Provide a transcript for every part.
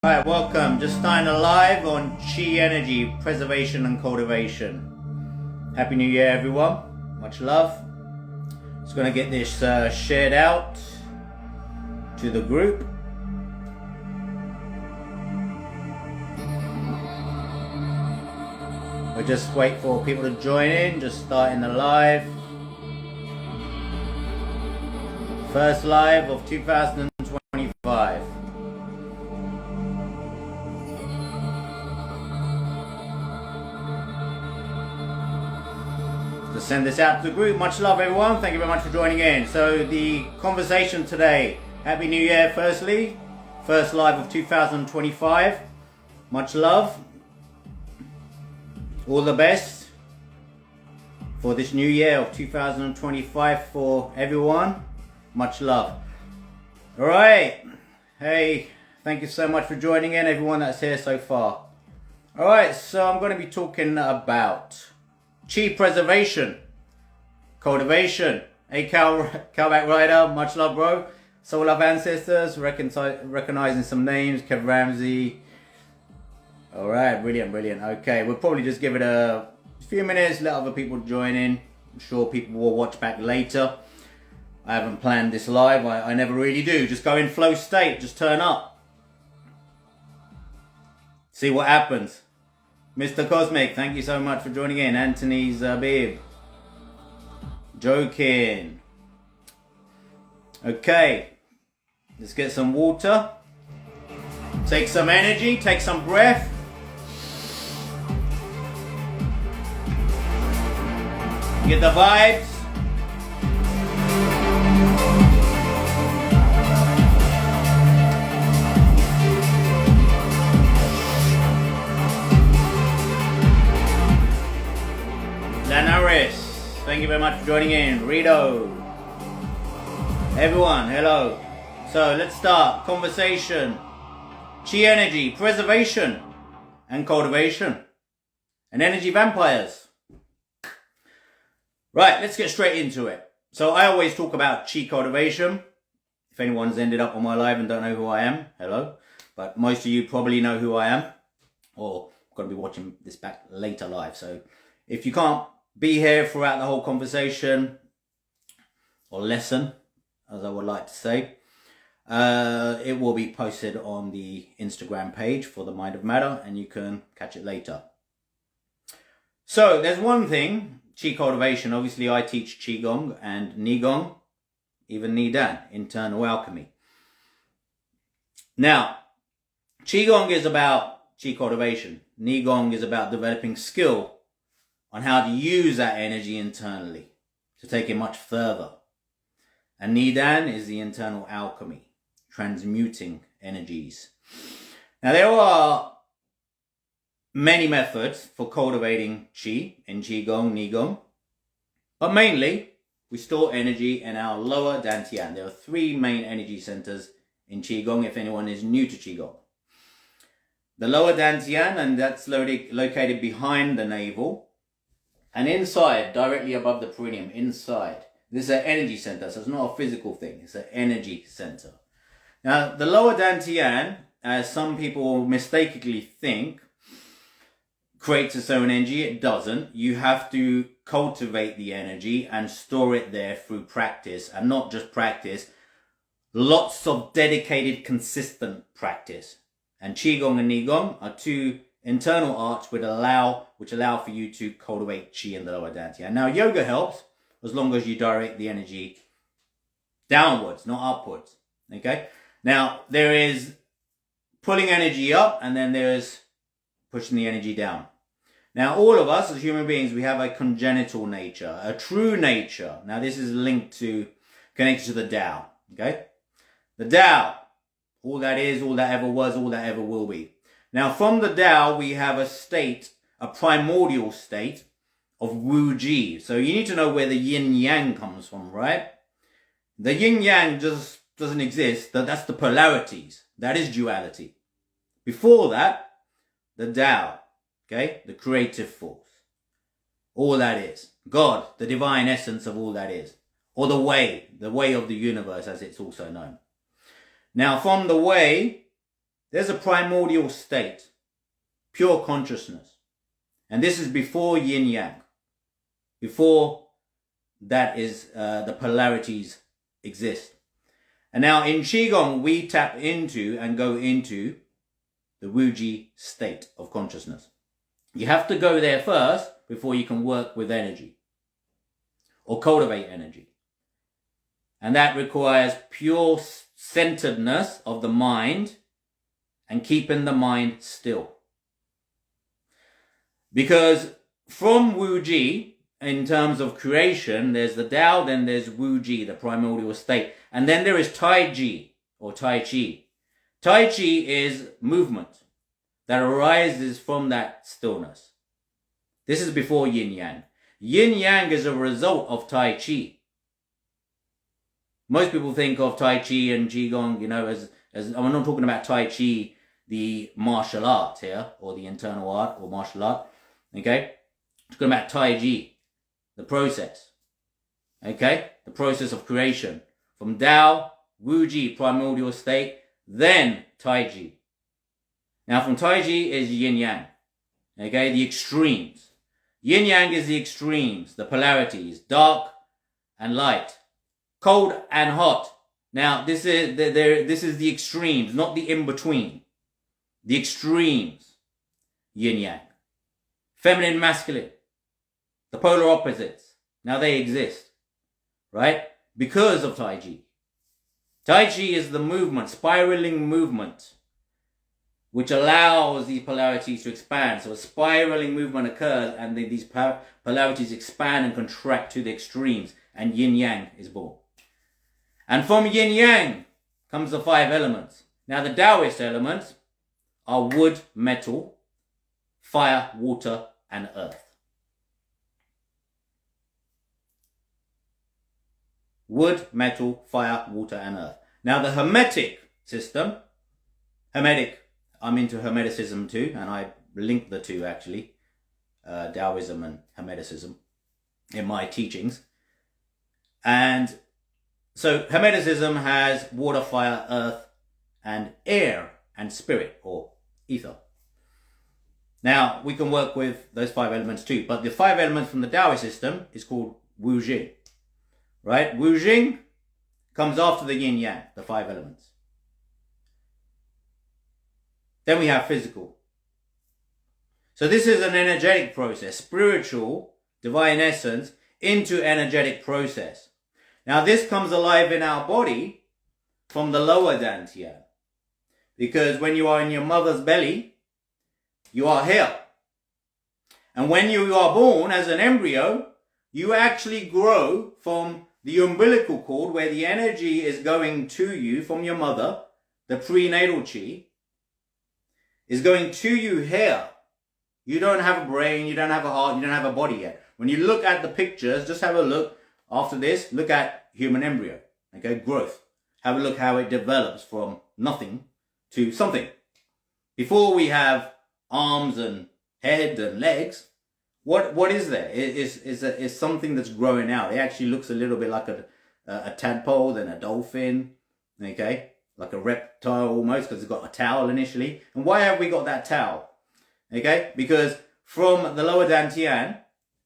Alright, welcome. Just starting a live on Chi Energy, Preservation and Cultivation. Happy New Year, everyone. Much love. Just going to get this shared out to the group. We'll just wait for people to join in, just starting the live. First live of 2025. Send this out to the group. Much love, everyone. Thank you very much for joining in. So the conversation today, Happy New Year firstly, first live of 2025. Much love, all the best for this new year of 2025 for everyone. Much love. All right, hey, thank you so much for joining in, everyone that's here so far. All right, so I'm going to be talking about Chi preservation, cultivation. Hey, Cowback Rider, much love, bro. Soul Love Ancestors, recognizing some names. Kev Ramsey. All right, brilliant, brilliant. Okay, we'll probably just give it a few minutes, let other people join in. I'm sure people will watch back later. I haven't planned this live. I never really do. Just go in flow state. Just turn up. See what happens. Mr. Cosmic, thank you so much for joining in. Anthony Zabib. Joking. Okay. Let's get some water. Take some energy. Take some breath. Get the vibes. Lanaris, thank you very much for joining in. Rito, everyone, hello. So let's start conversation. Chi energy, preservation and cultivation, and energy vampires. Right, let's get straight into it. So I always talk about chi cultivation. If anyone's ended up on my live and don't know who I am, hello. But most of you probably know who I am, or going to be watching this back later live. So if you can't be here throughout the whole conversation or lesson, as I would like to say, it will be posted on the Instagram page for the Mind of Matter, and you can catch it later. So there's one thing, Chi cultivation. Obviously I teach Qigong and Nei-Gong, even Nidan, internal alchemy. Now, Qigong is about Chi cultivation. Nei-Gong is about developing skill on how to use that energy internally to take it much further. And Nidan is the internal alchemy, transmuting energies. Now there are many methods for cultivating Qi in Qigong, Nei-Gong, but mainly we store energy in our lower Dantian. There are three main energy centers in Qigong if anyone is new to Qigong. The lower Dantian, and that's located behind the navel, and inside, directly above the perineum, inside, this is an energy center. So it's not a physical thing. It's an energy center. Now, the lower Dantian, as some people mistakenly think, creates its own energy. It doesn't. You have to cultivate the energy and store it there through practice. And not just practice. Lots of dedicated, consistent practice. And Qigong and Nei-Gong are two internal arts which allow for you to cultivate Qi in the lower Dantian. Now, yoga helps as long as you direct the energy downwards, not upwards. Okay? Now, there is pulling energy up, and then there's pushing the energy down. Now, all of us as human beings, we have a congenital nature, a true nature. Now, this is connected to the Tao. Okay? The Tao, all that is, all that ever was, all that ever will be. Now, from the Tao, we have a state, a primordial state of Wuji. So you need to know where the Yin Yang comes from, right? The Yin Yang just doesn't exist. That's the polarities. That is duality. Before that, the Tao, okay? The creative force. All that is. God, the divine essence of all that is. Or the way of the universe as it's also known. Now, from the way, there's a primordial state, pure consciousness. And this is before yin yang, before that is the polarities exist. And now in Qigong, we tap into and go into the Wuji state of consciousness. You have to go there first before you can work with energy or cultivate energy. And that requires pure centeredness of the mind and keeping the mind still. Because from Wuji, in terms of creation, there's the Tao, then there's Wuji, the primordial state. And then there is Taiji or Tai Chi. Tai Chi is movement that arises from that stillness. This is before Yin Yang. Yin Yang is a result of Tai Chi. Most people think of Tai Chi and Qigong, as I'm not talking about Tai Chi, the martial art here, or the internal art or martial art. Okay? I'm talking about Taiji, the process. Okay? The process of creation. From Tao, Wuji, primordial state, then Taiji. Now from Taiji is Yin Yang. Okay? The extremes. Yin Yang is the extremes, the polarities, dark and light, cold and hot. Now this is the extremes, not the in-between. The extremes. Yin Yang. Feminine, masculine. The polar opposites. Now they exist. Right? Because of Taiji. Taiji is the movement, spiraling movement, which allows these polarities to expand. So a spiraling movement occurs and these polarities expand and contract to the extremes, and Yin Yang is born. And from Yin Yang comes the 5 elements. Now the Daoist elements are wood, metal, fire, water, and earth. Wood, metal, fire, water, and earth. Now the Hermetic system, I'm into Hermeticism too, and I link the two actually, Taoism and Hermeticism, in my teachings. And so Hermeticism has water, fire, earth, and air, and spirit, or ether. Now, we can work with those 5 elements too, but the 5 elements from the Taoist system is called Wuji. Right? Wuji comes after the yin yang, the 5 elements. Then we have physical. So this is an energetic process, spiritual, divine essence, into energetic process. Now this comes alive in our body from the lower dantian. Because when you are in your mother's belly, you are here. And when you are born as an embryo, you actually grow from the umbilical cord where the energy is going to you from your mother, the prenatal chi, is going to you here. You don't have a brain, you don't have a heart, you don't have a body yet. When you look at the pictures, just have a look after this, look at human embryo, okay, growth. Have a look how it develops from nothing to something. Before we have arms and head and legs, what is there? It's something that's growing out. It actually looks a little bit like a tadpole, then a dolphin, okay? Like a reptile almost, because it's got a towel initially. And why have we got that towel? Okay? Because from the lower dantian,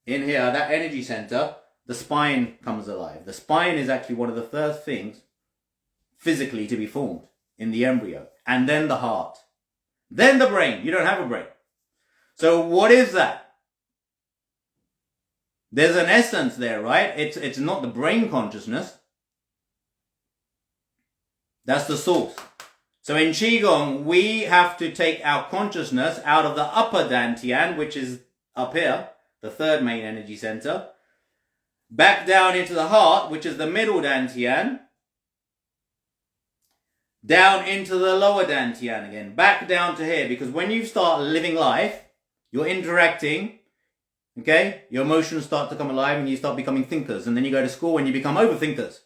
in here, that energy center, the spine comes alive. The spine is actually one of the first things physically to be formed in the embryo. And then the heart. Then the brain. You don't have a brain. So what is that? There's an essence there, right? It's not the brain consciousness. That's the source. So in Qigong, we have to take our consciousness out of the upper dantian, which is up here, the 3rd main energy center, back down into the heart, which is the middle dantian, down into the lower dantian again, back down to here. Because when you start living life, you're interacting, okay? Your emotions start to come alive and you start becoming thinkers. And then you go to school and you become overthinkers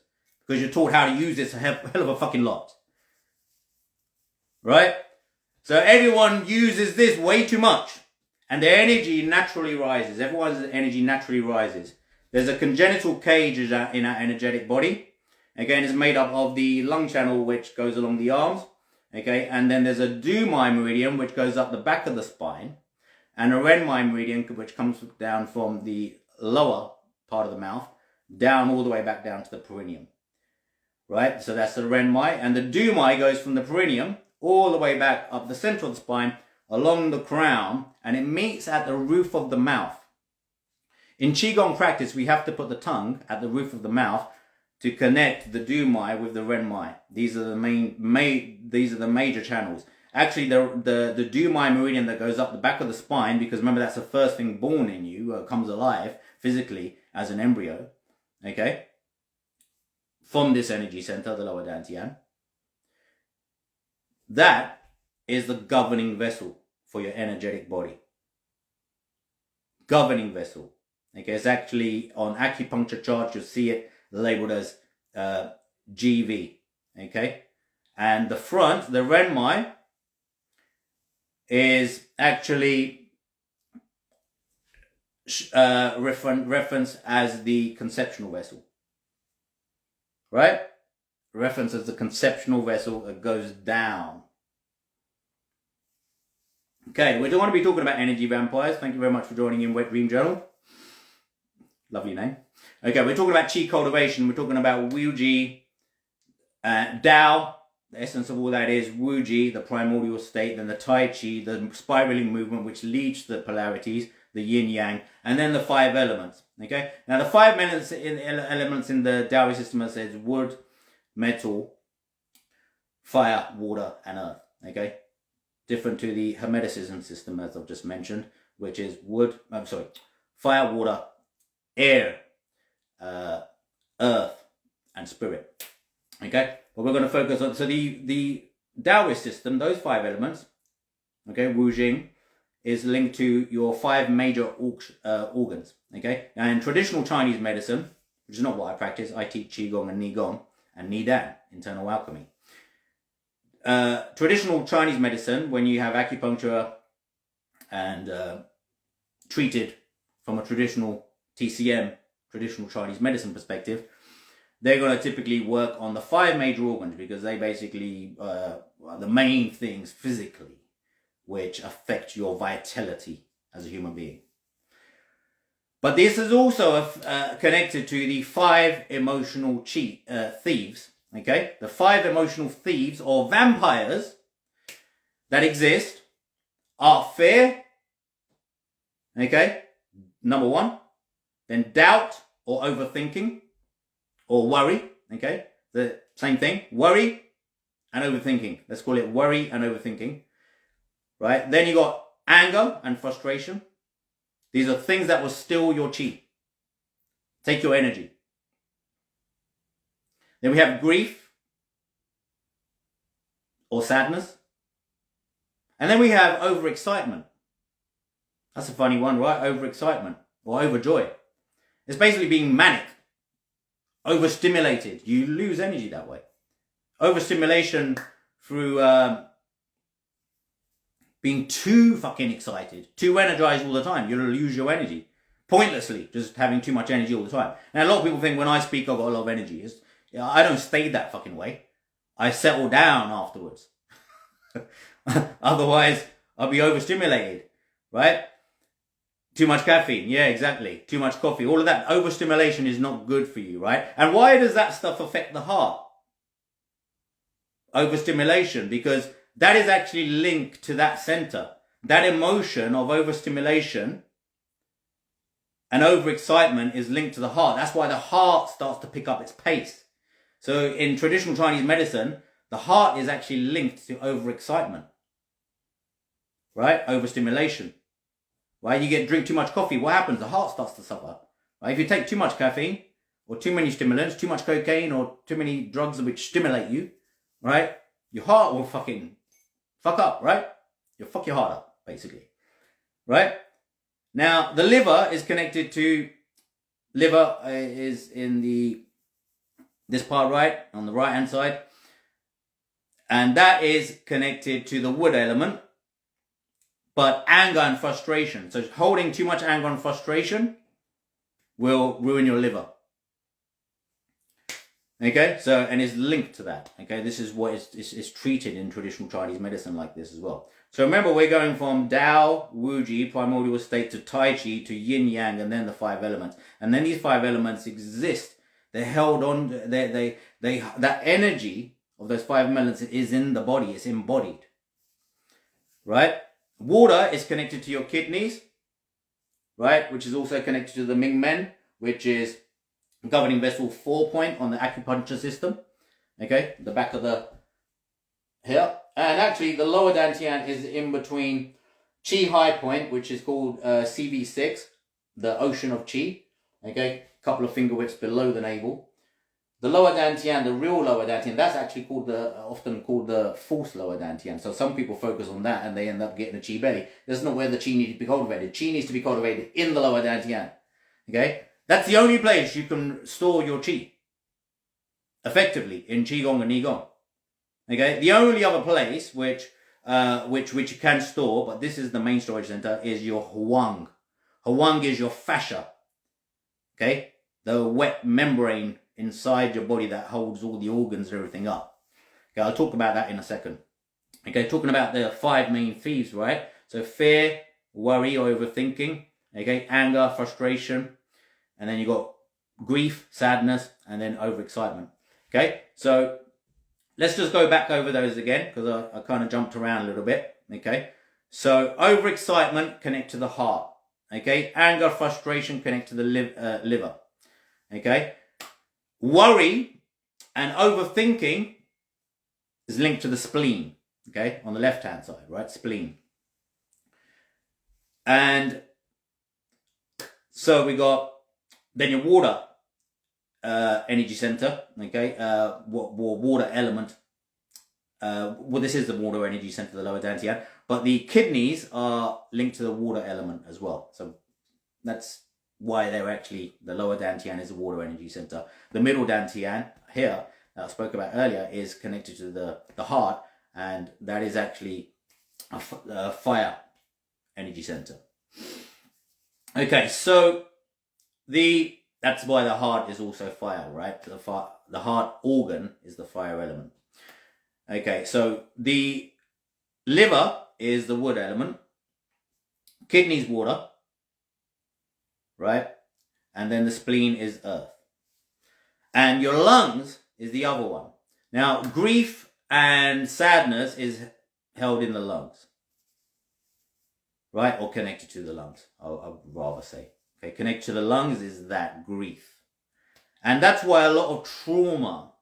because you're taught how to use this a hell of a fucking lot. Right? So everyone uses this way too much. And their energy naturally rises. Everyone's energy naturally rises. There's a congenital cage in our energetic body. Again, it's made up of the lung channel, which goes along the arms. Okay, and then there's a Du Mai meridian which goes up the back of the spine, and a Ren Mai meridian which comes down from the lower part of the mouth down all the way back down to the perineum. Right, so that's the Ren Mai, and the Du Mai goes from the perineum all the way back up the center of the spine along the crown, and it meets at the roof of the mouth. In Qigong practice, we have to put the tongue at the roof of the mouth to connect the Du Mai with the Ren Mai. These are the major channels. Actually, the Du Mai meridian that goes up the back of the spine, because remember that's the first thing born in you, comes alive physically as an embryo, okay, from this energy center, the lower dantian. That is the governing vessel for your energetic body. Governing vessel. Okay, it's actually on acupuncture charts, you'll see it labeled as GV. Okay, and the front, the Ren Mai, is actually referenced as the conceptional vessel. Right? Reference as the conceptional vessel that goes down. Okay, we're going to be talking about energy vampires. Thank you very much for joining in Wet Dream Journal. Lovely name. Okay, we're talking about Qi cultivation. We're talking about Wuji, Dao. The essence of all that is Wuji, the primordial state, then the Taiji, the spiraling movement which leads to the polarities, the Yin Yang, and then the 5 elements. Okay, now the 5 elements in the Daoist system says wood, metal, fire, water, and earth. Okay, different to the Hermeticism system as I've just mentioned, which is fire, water, air, earth, and spirit. Okay, but we're going to focus on, so the Daoist system, those 5 elements, okay, Wuji, is linked to your 5 major organs. Okay, now in traditional Chinese medicine, which is not what I practice, I teach Qigong and Nei-Gong and Nidan, internal alchemy. Traditional Chinese medicine, when you have acupuncture and treated from a traditional TCM, traditional Chinese medicine perspective, they're going to typically work on the 5 major organs because they basically are the main things physically which affect your vitality as a human being. But this is also connected to the 5 emotional thieves. Okay, the 5 emotional thieves or vampires that exist are fear. Okay, number 1. Then doubt or overthinking or worry. Okay, the same thing. Worry and overthinking. Let's call it worry and overthinking. Right. Then you got anger and frustration. These are things that will steal your chi, take your energy. Then we have grief or sadness. And then we have overexcitement. That's a funny one, right? Overexcitement or overjoy. It's basically being manic, overstimulated. You lose energy that way. Overstimulation through being too fucking excited, too energized all the time. You'll lose your energy. Pointlessly, just having too much energy all the time. And a lot of people think when I speak I've got a lot of energy. I don't stay that fucking way. I settle down afterwards. Otherwise, I'll be overstimulated, right? Too much caffeine. Yeah, exactly. Too much coffee. All of that overstimulation is not good for you, right? And why does that stuff affect the heart? Overstimulation, because that is actually linked to that center. That emotion of overstimulation and overexcitement is linked to the heart. That's why the heart starts to pick up its pace. So in traditional Chinese medicine, the heart is actually linked to overexcitement. Right? Overstimulation. Right? You drink too much coffee, what happens? The heart starts to suffer. Right? If you take too much caffeine, or too many stimulants, too much cocaine, or too many drugs which stimulate you, right? Your heart will fucking fuck up, right? You'll fuck your heart up, basically. Right? Now, the liver is connected to, is in this part, right? On the right hand side. And that is connected to the wood element. But anger and frustration. So holding too much anger and frustration will ruin your liver. Okay, so, and it's linked to that. Okay, this is what is treated in traditional Chinese medicine like this as well. So remember, we're going from Dao, Wuji, primordial state, to Taiji, to Yin Yang, and then the 5 elements. And then these 5 elements exist. They're held on, that energy of those 5 elements is in the body, it's embodied. Right? Water is connected to your kidneys, right? Which is also connected to the Ming Men, which is governing vessel 4 point on the acupuncture system. Okay, the back of the here. And actually, the lower dantian is in between Qi high point, which is called CV6, the ocean of Qi. Okay, a couple of finger widths below the navel. The lower dantian, the real lower dantian, that's actually called often called the false lower dantian. So some people focus on that and they end up getting a Qi belly. That's not where the Qi needs to be cultivated. Qi needs to be cultivated in the lower dantian. Okay, that's the only place you can store your Qi effectively in Qigong and Nei-Gong. Okay, the only other place which you can store, but this is the main storage center, is your Huang. Huang is your fascia. Okay, the wet membrane inside your body that holds all the organs and everything up. Okay, I'll talk about that in a second. Okay, talking about the 5 main thieves, right? So fear, worry, overthinking, okay, anger, frustration, and then you got grief, sadness, and then overexcitement. Okay, so let's just go back over those again, because I kind of jumped around a little bit. Okay, so overexcitement connect to the heart. Okay, anger, frustration connect to the liver. Okay, worry and overthinking is linked to the spleen. Okay, on the left hand side, right, spleen. And so we got then your water energy center. Okay, water element. Well, this is the water energy center, the lower dantian, but the kidneys are linked to the water element as well. So that's why they're actually, the lower dantian is the water energy center. The middle dantian here that I spoke about earlier is connected to the heart, and that is actually a fire energy center. Okay, so that's why the heart is also fire, right? The heart organ is the fire element. Okay, so the liver is the wood element, kidneys water, right? And then the spleen is earth. And your lungs is the other one. Now, grief and sadness is held in the lungs, right? Or connected to the lungs, I'd rather say. Okay, connected to the lungs is that grief. And that's why a lot of trauma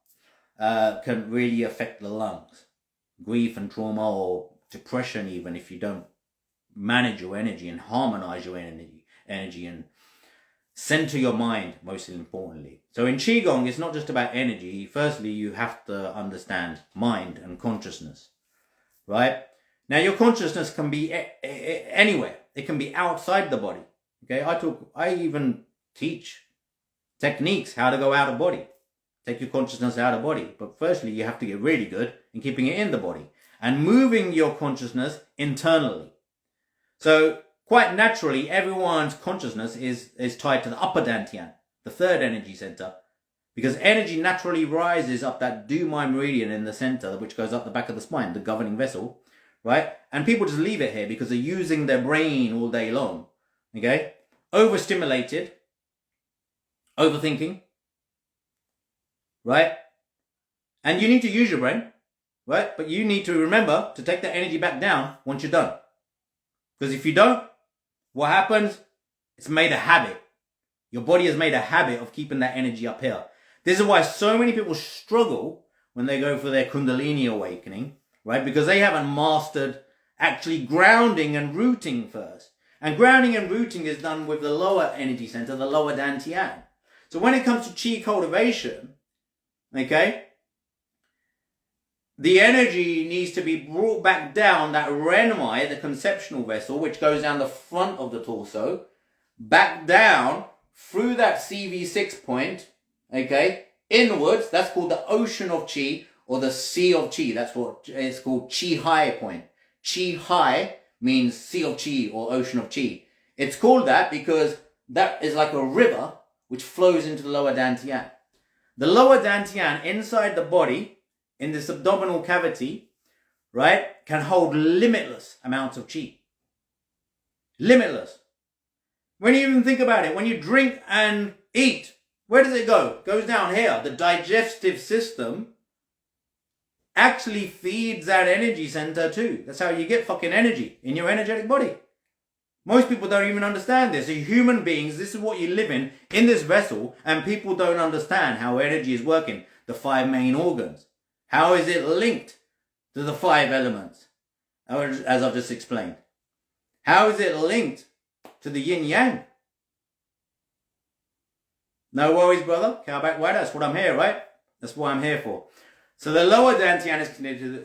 can really affect the lungs. Grief and trauma, or depression even, if you don't manage your energy and harmonize your energy and center your mind, most importantly. So in Qigong, it's not just about energy. Firstly, you have to understand mind and consciousness, right? Now, your consciousness can be anywhere. It can be outside the body. Okay, I even teach techniques how to go out of body. Take your consciousness out of body. But firstly, you have to get really good in keeping it in the body and moving your consciousness internally. So quite naturally, everyone's consciousness is tied to the upper dantian, the 3rd energy center, because energy naturally rises up that Du-Mai meridian in the center, which goes up the back of the spine, the governing vessel, right? And people just leave it here because they're using their brain all day long. Okay? Overstimulated, overthinking, right? And you need to use your brain, right? But you need to remember to take that energy back down once you're done. Because if you don't, what happens? It's made a habit. Your body has made a habit of keeping that energy up here. This is why so many people struggle when they go for their Kundalini awakening, right? Because they haven't mastered actually grounding and rooting first. And grounding and rooting is done with the lower energy center, the lower dantian. So when it comes to Qi cultivation, okay, the energy needs to be brought back down that Ren Mai, the conceptual vessel, which goes down the front of the torso, back down through that CV6 point, okay, inwards. That's called the ocean of Qi, or the sea of Qi. That's what it's called, Qi high point. Qi high means sea of Qi or ocean of Qi. It's called that because that is like a river which flows into the lower dantian. The lower dantian inside the body, in this abdominal cavity, right, can hold limitless amounts of qi. Limitless. When you even think about it, when you drink and eat, where does it go? It goes down here. The digestive system actually feeds that energy center too. That's how you get fucking energy in your energetic body. Most people don't even understand this. As human beings, this is what you live in this vessel, and people don't understand how energy is working. The 5 main organs. How is it linked to the 5 elements? As I've just explained. How is it linked to the yin yang? No worries, brother. Cow back way. That's what I'm here, right? That's what I'm here for. So the lower dantian is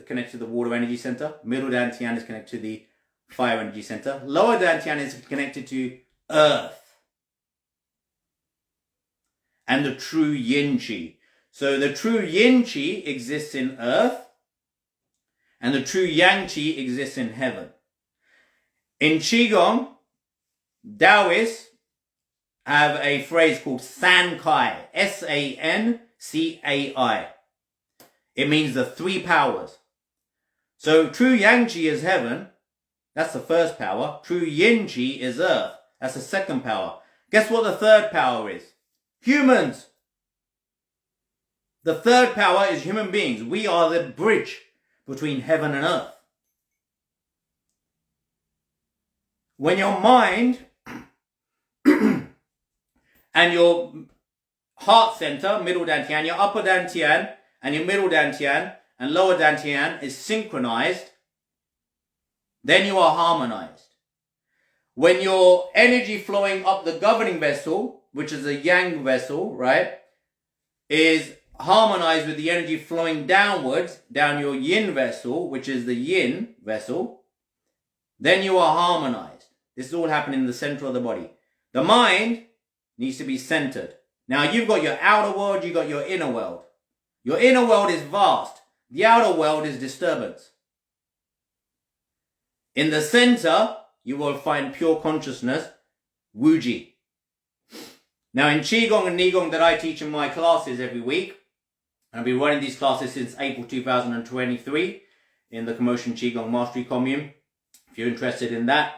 connected to the water energy center. Middle dantian is connected to the fire energy center. Lower dantian is connected to earth and the true yin qi. So the true yin qi exists in earth and the true yang qi exists in heaven. In Qigong, Daoists have a phrase called San Cai. S-A-N-C-A-I. It means the 3 powers. So true yang qi is heaven. That's the first power. True yin qi is earth. That's the second power. Guess what the third power is? Humans. The third power is human beings. We are the bridge between heaven and earth. When your mind and your heart center, middle dantian, your upper dantian and your middle dantian and lower dantian is synchronized, then you are harmonized. When your energy flowing up the governing vessel, which is a yang vessel, right, is harmonized with the energy flowing downwards, down your yin vessel, which is the yin vessel, then you are harmonized. This is all happening in the center of the body. The mind needs to be centered. Now you've got your outer world, you've got your inner world. Your inner world is vast. The outer world is disturbance. In the center, you will find pure consciousness, Wuji. Now in Qigong and Nei-Gong that I teach in my classes every week, and I've been running these classes since April 2023 in the Commotion Qigong Mastery Commune. If you're interested in that,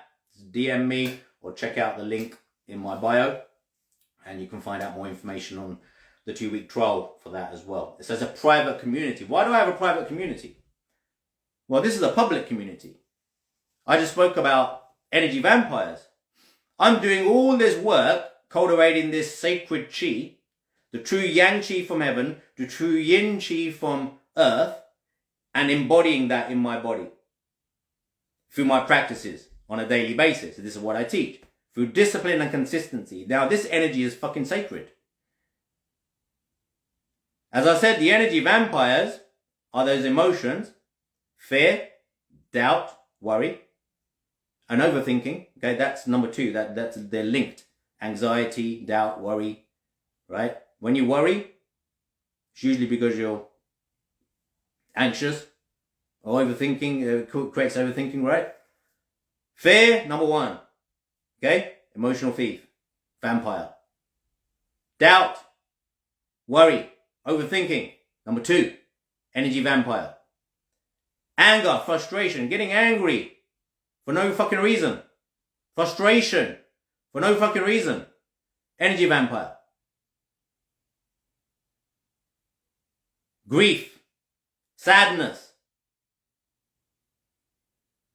DM me or check out the link in my bio and you can find out more information on the 2-week trial for that as well. It says a private community. Why do I have a private community? Well, this is a public community. I just spoke about energy vampires. I'm doing all this work cultivating this sacred chi, the true yang chi from heaven, the true yin chi from earth, and embodying that in my body through my practices on a daily basis. This is what I teach. Through discipline and consistency. Now, this energy is fucking sacred. As I said, the energy vampires are those emotions: fear, doubt, worry, and overthinking. Okay, that's number 2. They're linked. Anxiety, doubt, worry, right? When you worry, it's usually because you're anxious or overthinking. Creates overthinking, right? Fear, number 1. Okay? Emotional thief. Vampire. Doubt. Worry. Overthinking. Number 2. Energy vampire. Anger. Frustration. Getting angry for no fucking reason. Frustration for no fucking reason. Energy vampire. Grief. Sadness.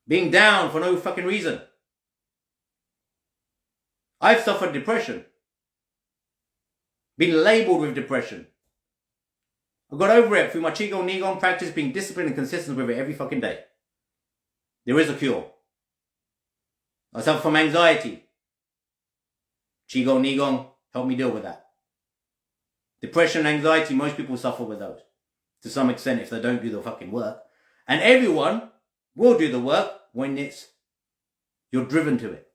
Being down for no fucking reason. I've suffered depression. Been labelled with depression. I got over it through my Qigong Nei-Gong practice, being disciplined and consistent with it every fucking day. There is a cure. I suffer from anxiety. Qigong Nei-Gong helped me deal with that. Depression and anxiety, most people suffer with those. To some extent if they don't do the fucking work. And everyone will do the work when you're driven to it.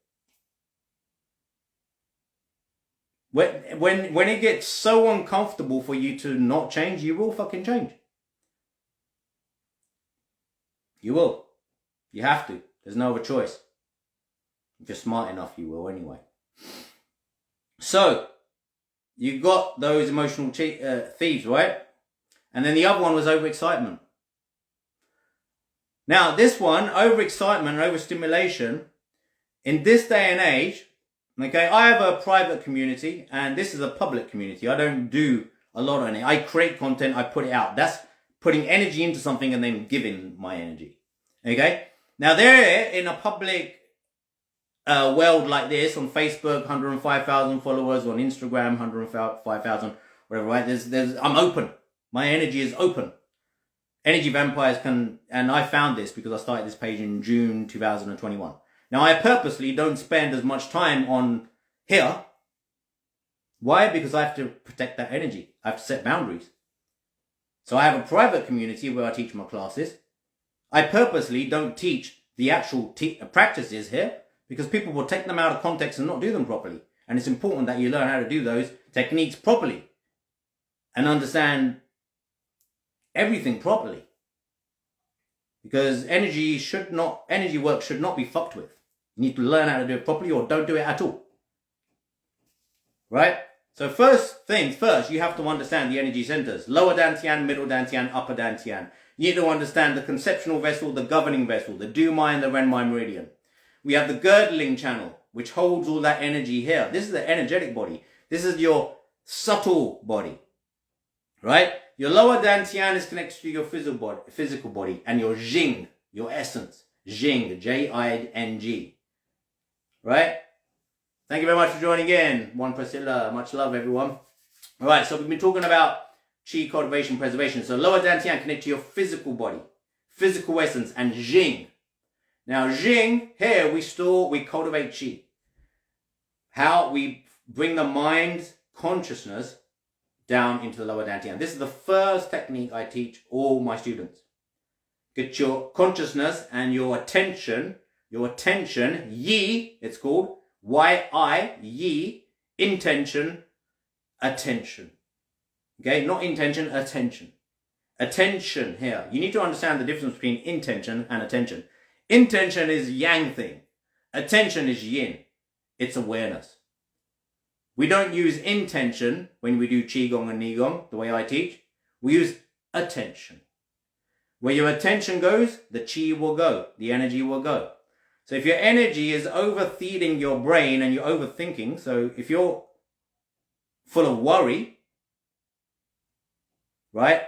When it gets so uncomfortable for you to not change, you will fucking change. You will. You have to. There's no other choice. If you're smart enough, you will anyway. So, you got those emotional thieves, right? And then the other one was overexcitement. Now, this one, overexcitement and overstimulation, in this day and age, okay, I have a private community and this is a public community. I don't do a lot on it. I create content, I put it out. That's putting energy into something and then giving my energy. Okay? Now, they're in a public world like this on Facebook, 105,000 followers, on Instagram, 105,000, whatever, right? I'm open. My energy is open. Energy vampires can, and I found this because I started this page in June 2021. Now, I purposely don't spend as much time on here. Why? Because I have to protect that energy. I have to set boundaries. So I have a private community where I teach my classes. I purposely don't teach the actual practices here because people will take them out of context and not do them properly. And it's important that you learn how to do those techniques properly and understand everything properly. Because energy work should not be fucked with. You need to learn how to do it properly or don't do it at all. Right? So first things first, you have to understand the energy centers. Lower Dantian, middle Dantian, upper Dantian. You need to understand the conceptual vessel, the governing vessel, the Du Mai and the Ren Mai meridian. We have the girdling channel, which holds all that energy here. This is the energetic body. This is your subtle body. Right? Your lower Dantian is connected to your physical body, and your Xing, your essence. Xing, Jing. Right? Thank you very much for joining in. One Priscilla. Much love, everyone. All right, so we've been talking about Qi, cultivation, preservation. So lower Dantian connect to your physical body, physical essence, and Xing. Now, Xing, here we cultivate Qi. How we bring the mind's consciousness down into the lower Dantian. This is the first technique I teach all my students. Get your consciousness and your attention, Yi, it's called, Y-I, Yi, intention, attention. Okay, not intention, attention. Attention here. You need to understand the difference between intention and attention. Intention is yang thing. Attention is yin. It's awareness. We don't use intention when we do Qigong and Nei-Gong, the way I teach. We use attention. Where your attention goes, the Qi will go, the energy will go. So if your energy is overfeeding your brain and you're overthinking, so if you're full of worry, right,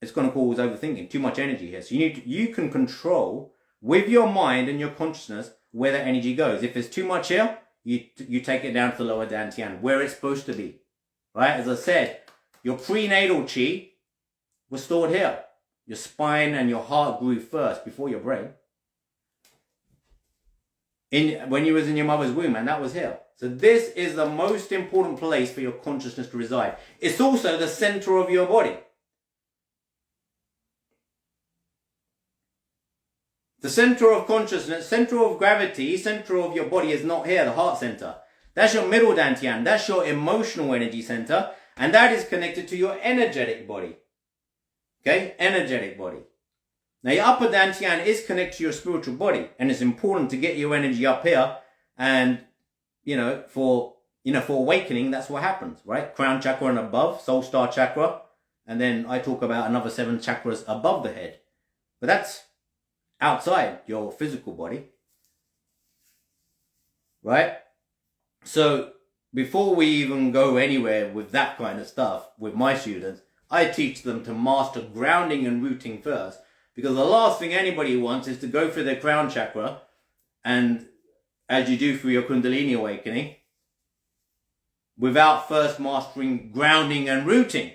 it's going to cause overthinking, too much energy here. So you can control with your mind and your consciousness where that energy goes. If there's too much here, you take it down to the lower Dantian, where it's supposed to be, right? As I said, your prenatal Qi was stored here. Your spine and your heart grew first before your brain. When you was in your mother's womb, and that was here. So this is the most important place for your consciousness to reside. It's also the center of your body. The center of consciousness, center of gravity, center of your body is not here, the heart center. That's your middle Dantian. That's your emotional energy center. And that is connected to your energetic body. Okay? Energetic body. Now your upper Dantian is connected to your spiritual body. And it's important to get your energy up here. And, for awakening, that's what happens, right? Crown chakra and above, soul star chakra. And then I talk about another 7 chakras above the head. But that's outside your physical body, right? So before we even go anywhere with that kind of stuff with my students, I teach them to master grounding and rooting first, because the last thing anybody wants is to go through their crown chakra, and as you do through your Kundalini awakening, without first mastering grounding and rooting.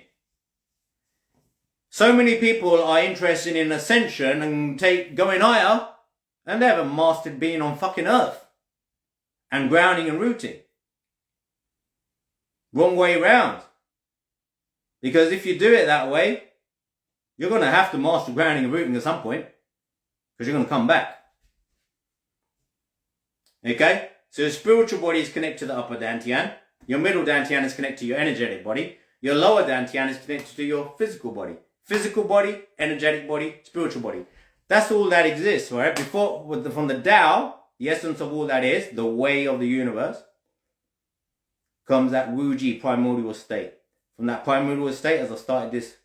So many people are interested in ascension and going higher, and they haven't mastered being on fucking earth and grounding and rooting. Wrong way round. Because if you do it that way, you're going to have to master grounding and rooting at some point, because you're going to come back. Okay? So your spiritual body is connected to the upper Dantian. Your middle Dantian is connected to your energetic body. Your lower Dantian is connected to your physical body. Physical body, energetic body, spiritual body. That's all that exists, right? From the Tao, the essence of all that is, the way of the universe. comes that Wuji primordial state. From that primordial state, as I started this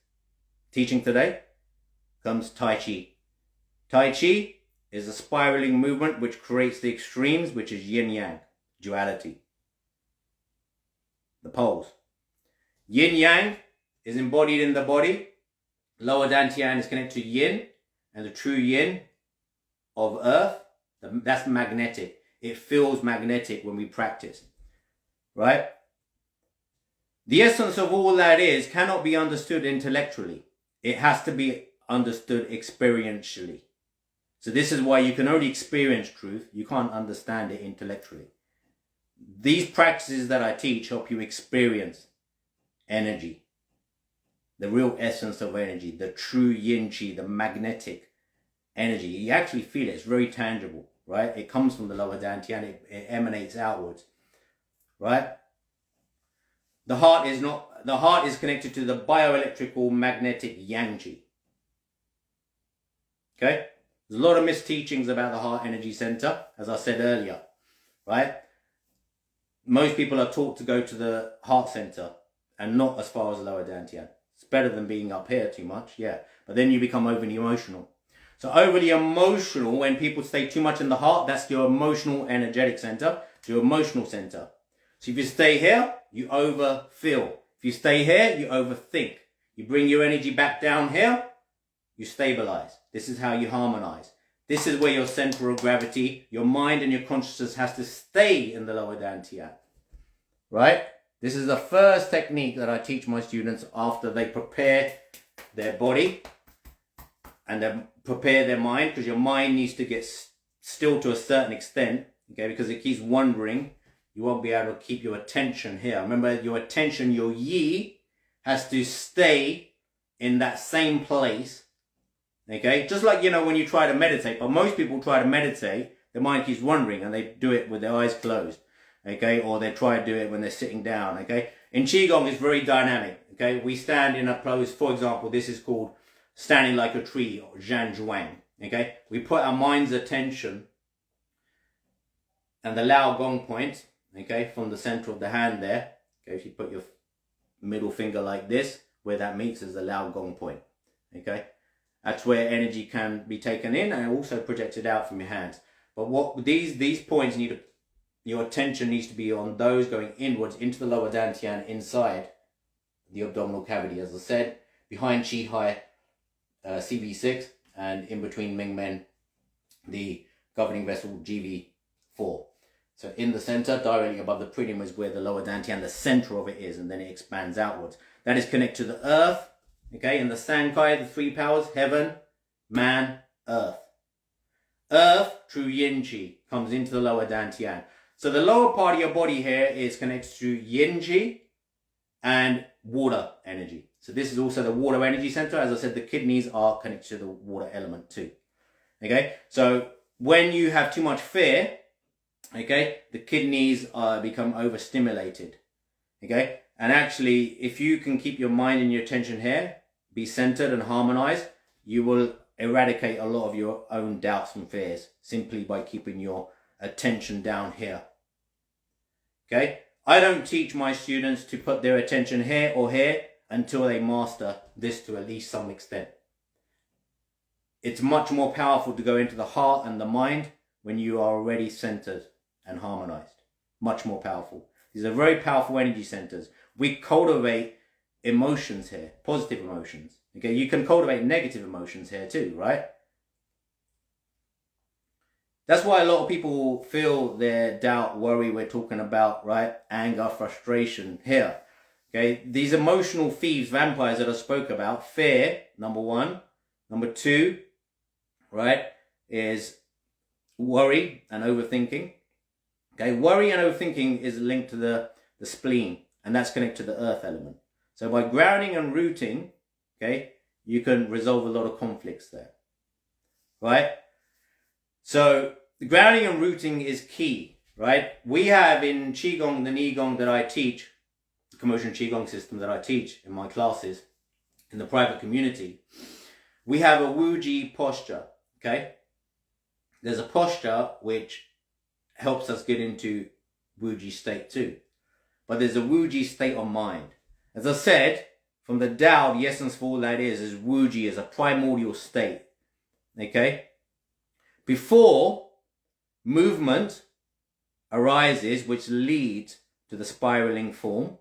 teaching today, comes Tai Chi. Tai Chi is a spiraling movement which creates the extremes, which is yin yang, duality, the poles. Yin yang is embodied in the body. Lower dantian is connected to yin, and the true yin of earth, that's magnetic. It feels magnetic when we practice, right? The essence of all that is cannot be understood intellectually. It has to be understood experientially. So this is why you can only experience truth. You can't understand it intellectually. These practices that I teach help you experience energy, the real essence of energy, the true yin chi, the magnetic energy. You actually feel it. It's very tangible, right? It comes from the lower dantian. It emanates outwards, right? The heart is connected to the bioelectrical magnetic yang chi. Okay? There's a lot of misteachings about the heart energy center, as I said earlier, right? Most people are taught to go to the heart center and not as far as the lower dantian. It's better than being up here too much, yeah. But then you become overly emotional. So overly emotional, when people stay too much in the heart, that's your emotional energetic center, your emotional center. So if you stay here, you overfeel. If you stay here, you overthink. You bring your energy back down here, you stabilize. This is how you harmonize. This is where your center of gravity, your mind and your consciousness has to stay in the lower dantian, right? This is the first technique that I teach my students after they prepare their body and then prepare their mind, because your mind needs to get still to a certain extent, okay? Because it keeps wandering. You won't be able to keep your attention here. Remember, your attention, your yi, has to stay in that same place, okay? Just like, you know, when you try to meditate, but most people try to meditate, their mind keeps wandering and they do it with their eyes closed, okay? Or they try to do it when they're sitting down, okay? In Qigong, it's very dynamic, okay? We stand in a pose, for example, this is called standing like a tree, or Zhan Zhuang, okay? We put our mind's attention and the Lao Gong point, okay, from the center of the hand there, okay, if you put your middle finger like this, where that meets is the Lao Gong point, okay? That's where energy can be taken in and also projected out from your hands. But what these points need to, your attention needs to be on those going inwards into the lower dantian, inside the abdominal cavity, as I said, behind Qi Hai, CV6, and in between Ming Men, the governing vessel GV4. So in the center, directly above the perineum, is where the lower dantian, the center of it is, and then it expands outwards. That is connected to the earth, okay, in the San Cai, the three powers, heaven, man, earth. Earth, true yin chi, comes into the lower dantian. So the lower part of your body here is connected to yin chi and water energy. So this is also the water energy center. As I said, the kidneys are connected to the water element too. Okay, so when you have too much fear, okay, the kidneys become overstimulated. Okay, and actually, if you can keep your mind and your attention here, be centered and harmonized, you will eradicate a lot of your own doubts and fears simply by keeping your attention down here. Okay, I don't teach my students to put their attention here or here until they master this to at least some extent. It's much more powerful to go into the heart and the mind when you are already centered and harmonized. Much more powerful. These are very powerful energy centers. We cultivate emotions here, positive emotions. Okay, you can cultivate negative emotions here too, right? That's why a lot of people feel their doubt, worry, we're talking about, right? Anger, frustration here. Okay, these emotional thieves, vampires that I spoke about, fear, number one. Number two, right, is worry and overthinking. Okay, worry and overthinking is linked to the spleen, and that's connected to the earth element. So by grounding and rooting, okay, you can resolve a lot of conflicts there, right? So the grounding and rooting is key, right? We have in Qigong, the Nei-Gong that I teach, the commotion Qigong system that I teach in my classes, in the private community, we have a Wuji posture, okay? There's a posture which helps us get into Wuji state too. but there's a Wuji state of mind. As I said, from the Tao, the essence of all that is Wuji, is a primordial state. Okay? Before movement arises, which leads to the spiraling form.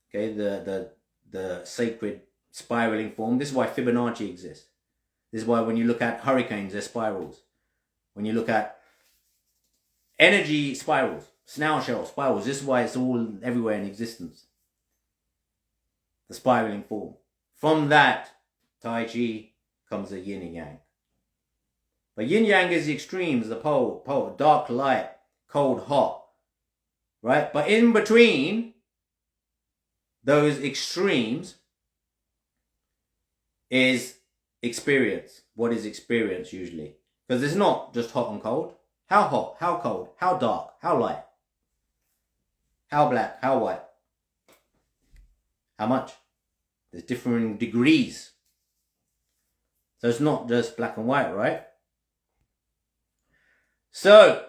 Okay, the sacred spiraling form. This is why Fibonacci exists. This is why when you look at hurricanes, they're spirals. When you look at energy spirals, snail shell spirals, this is why it's all everywhere in existence. The spiraling form. From that, Taiji comes the yin and yang. But yin yang is the extremes, the pole, dark, light, cold, hot. Right? But in between those extremes is experience. What is experience usually? Because it's not just hot and cold. How hot? How cold? How dark? How light? How black? How white? How much? There's differing degrees. So it's not just black and white, right? So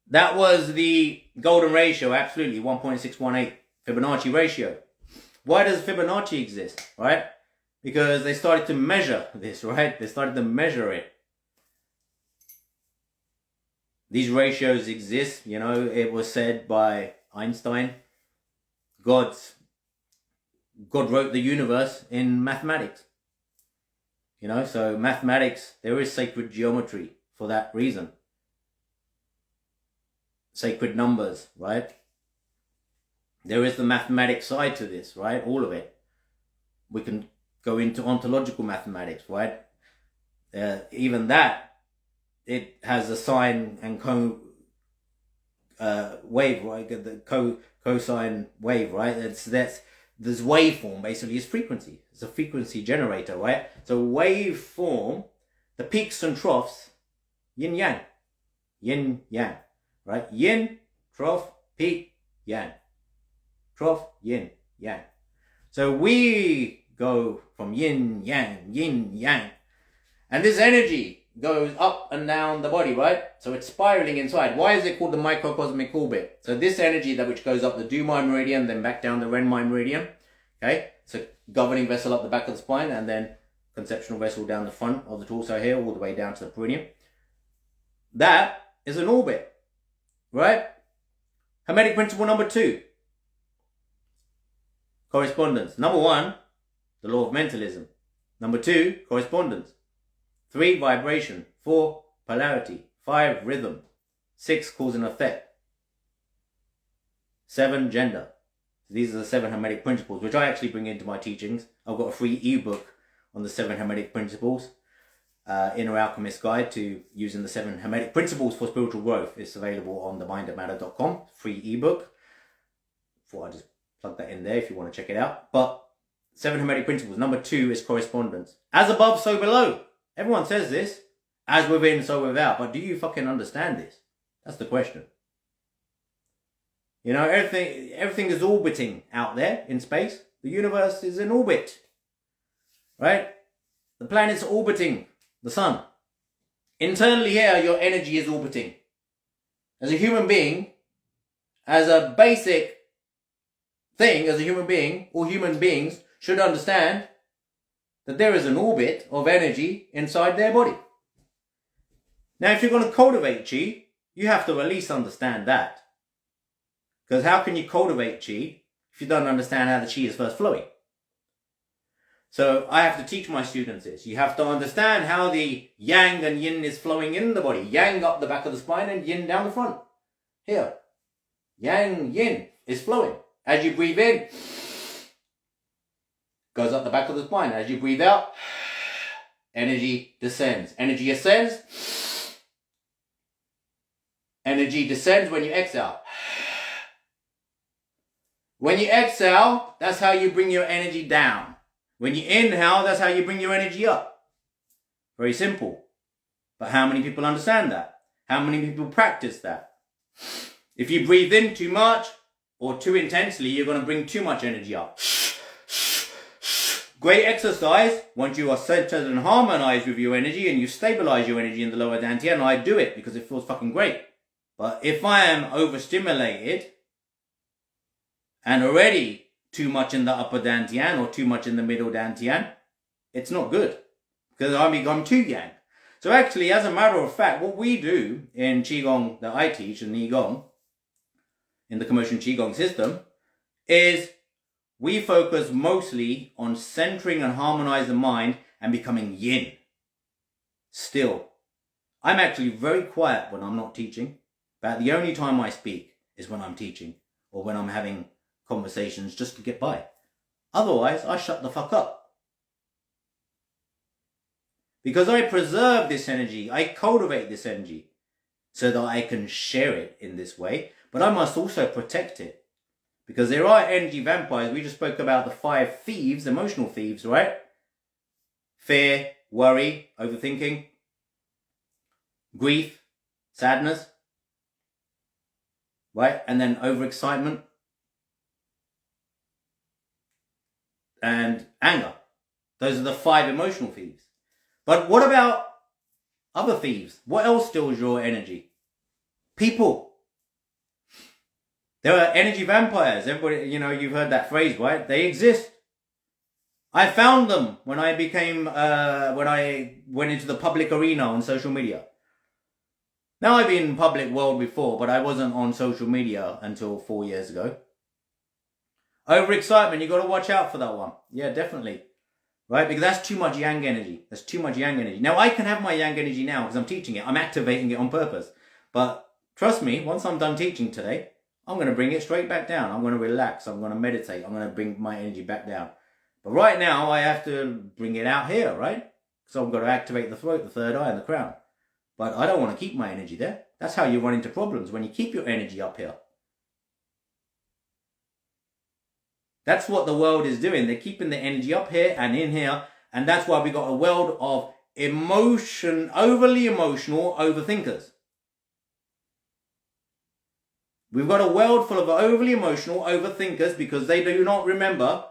that was the golden ratio, absolutely, 1.618 Fibonacci ratio. Why does Fibonacci exist, right? Because they started to measure this, right? They started to measure it. These ratios exist, you know, it was said by Einstein. God wrote the universe in mathematics. You know, so mathematics, there is sacred geometry for that reason. Sacred numbers, right? There is the mathematics side to this, right? All of it. We can go into ontological mathematics, right? Even that, it has a sine and wave, right? The cosine wave, right? That's this waveform basically is frequency. It's a frequency generator, right? So waveform, the peaks and troughs, yin yang, right? Yin, trough, peak, yang. Trough, yin, yang. So we go from yin, yang. And this energy goes up and down the body, right? So it's spiraling inside. Why is it called the microcosmic orbit? So this energy that which goes up the Du Mai meridian, then back down the Ren Mai meridian, okay? So governing vessel up the back of the spine, and then conceptual vessel down the front of the torso here, all the way down to the perineum. That is an orbit, right? Hermetic principle number 2. Correspondence. Number 1, the law of mentalism. Number 2, correspondence. 3, vibration. 4, polarity. 5, rhythm. 6, cause and effect. 7, gender. These are the 7 Hermetic principles, which I actually bring into my teachings. I've got a free ebook on the 7 Hermetic principles. Inner Alchemist Guide to using the 7 Hermetic principles for spiritual growth. It's available on themindandmatter.com. Free ebook. Thought I'd just plug that in there if you want to check it out. But 7 Hermetic principles. Number 2 is correspondence. As above, so below. Everyone says this. As within, so without. But do you fucking understand this? That's the question. You know, everything is orbiting out there in space. The universe is in orbit. Right? The planet's orbiting the sun. Internally here, your energy is orbiting. As a human being, as a basic thing, as a human being, all human beings should understand that there is an orbit of energy inside their body. Now, if you're going to cultivate chi, you have to at least understand that. Because how can you cultivate chi if you don't understand how the chi is first flowing? So I have to teach my students this. You have to understand how the yang and yin is flowing in the body. Yang up the back of the spine and yin down the front. Here. Yang, yin is flowing. As you breathe in, goes up the back of the spine. As you breathe out, energy descends. Energy ascends. Energy descends when you exhale. When you exhale, that's how you bring your energy down. When you inhale, that's how you bring your energy up. Very simple. But how many people understand that? How many people practice that? If you breathe in too much or too intensely, you're going to bring too much energy up. Great exercise, once you are centered and harmonized with your energy and you stabilize your energy in the lower dantian, I do it because it feels fucking great. But if I am overstimulated, and already too much in the upper dantian or too much in the middle dantian, it's not good because I become too yang. So actually, as a matter of fact, what we do in Qigong that I teach, in Nei-Gong, in the commotion Qigong system, is we focus mostly on centering and harmonizing the mind and becoming yin. Still, I'm actually very quiet when I'm not teaching. But the only time I speak is when I'm teaching or when I'm having conversations just to get by. Otherwise, I shut the fuck up. Because I preserve this energy, I cultivate this energy so that I can share it in this way, but I must also protect it. Because there are energy vampires. We just spoke about the 5 thieves, emotional thieves, right? Fear, worry, overthinking, grief, sadness, right? And then overexcitement and anger. Those are the 5 emotional thieves. But what about other thieves? What else steals your energy? People. There are energy vampires. Everybody, you've heard that phrase, right? They exist. I found them when I went into the public arena on social media. Now, I've been in public world before, but I wasn't on social media until 4 years ago. Overexcitement, you got to watch out for that one. Yeah, definitely. Right? Because that's too much yang energy. That's too much yang energy. Now, I can have my yang energy now because I'm teaching it. I'm activating it on purpose. But trust me, once I'm done teaching today, I'm going to bring it straight back down. I'm going to relax. I'm going to meditate. I'm going to bring my energy back down. But right now, I have to bring it out here, right? So I've got to activate the throat, the third eye, and the crown. But I don't want to keep my energy there. That's how you run into problems, when you keep your energy up here. That's what the world is doing. They're keeping the energy up here and in here. And that's why we got a world of overly emotional overthinkers. We've got a world full of overly emotional overthinkers because they do not remember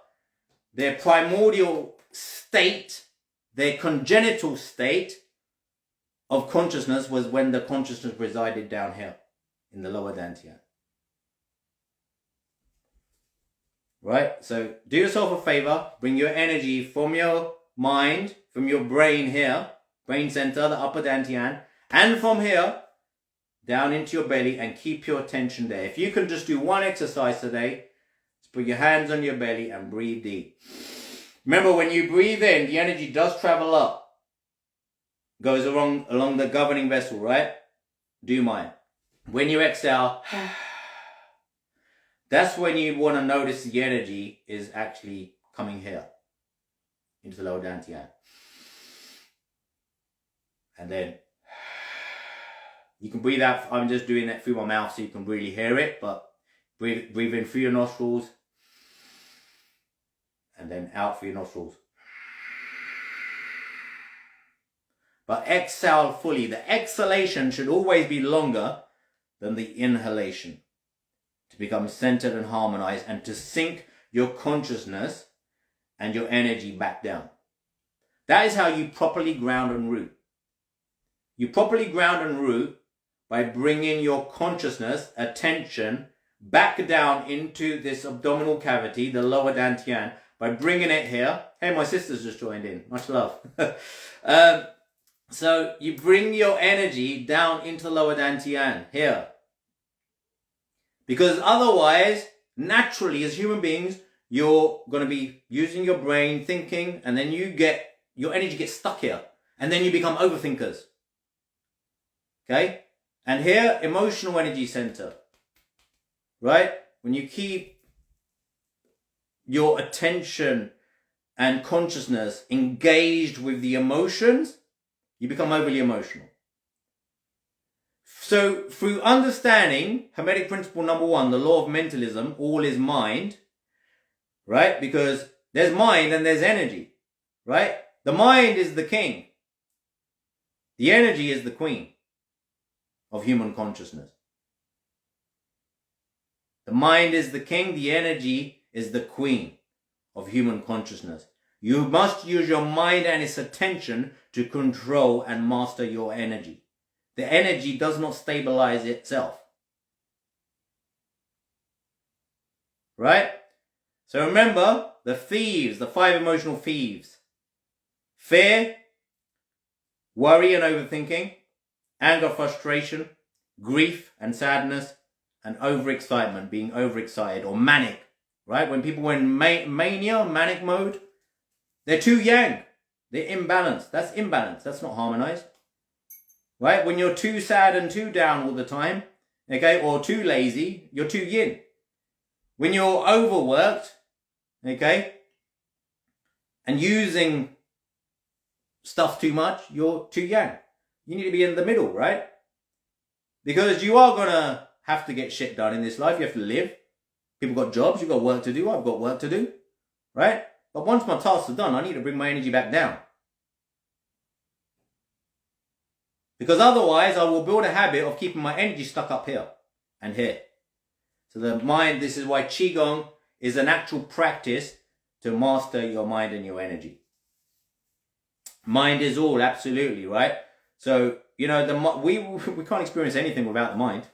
their primordial state, their congenital state of consciousness was when the consciousness resided down here in the lower dantian. Right? So do yourself a favor, bring your energy from your mind, from your brain here, brain center, the upper dantian, and from here down into your belly, and keep your attention there. If you can just do one exercise today, just put your hands on your belly and breathe deep. Remember, when you breathe in, the energy does travel up. Goes along the governing vessel, right? Do mine. When you exhale, that's when you want to notice the energy is actually coming here into the lower dantian. And then you can breathe out. I'm just doing that through my mouth so you can really hear it, but breathe in through your nostrils and then out through your nostrils. But exhale fully. The exhalation should always be longer than the inhalation to become centered and harmonized and to sink your consciousness and your energy back down. That is how you properly ground and root. You properly ground and root by bringing your consciousness, attention, back down into this abdominal cavity, the lower dantian, by bringing it here. Hey, my sister's just joined in. Much love. So you bring your energy down into the lower dantian, here. Because otherwise, naturally, as human beings, you're going to be using your brain, thinking, and then your energy gets stuck here. And then you become overthinkers. Okay? And here, emotional energy center. Right? When you keep your attention and consciousness engaged with the emotions, you become overly emotional. So through understanding Hermetic principle number 1, the law of mentalism, all is mind, right? Because there's mind and there's energy, right? The mind is the king. The energy is the queen of human consciousness. The mind is the king, the energy is the queen of human consciousness. You must use your mind and its attention to control and master your energy. The energy does not stabilize itself. right? So remember the thieves, the 5 emotional thieves. Fear, worry and overthinking, anger, frustration, grief and sadness, and overexcitement, being overexcited, or manic, right? When people are in mania, manic mode, they're too yang. They're imbalanced. That's imbalance. That's not harmonized. Right? When you're too sad and too down all the time, okay, or too lazy, you're too yin. When you're overworked, okay, and using stuff too much, you're too yang. You need to be in the middle, right? Because you are going to have to get shit done in this life. You have to live. People got jobs. You've got work to do. I've got work to do, right? But once my tasks are done, I need to bring my energy back down. Because otherwise, I will build a habit of keeping my energy stuck up here and here. So the mind, this is why Qigong is an actual practice to master your mind and your energy. Mind is all, absolutely, right? So, you know, we can't experience anything without the mind.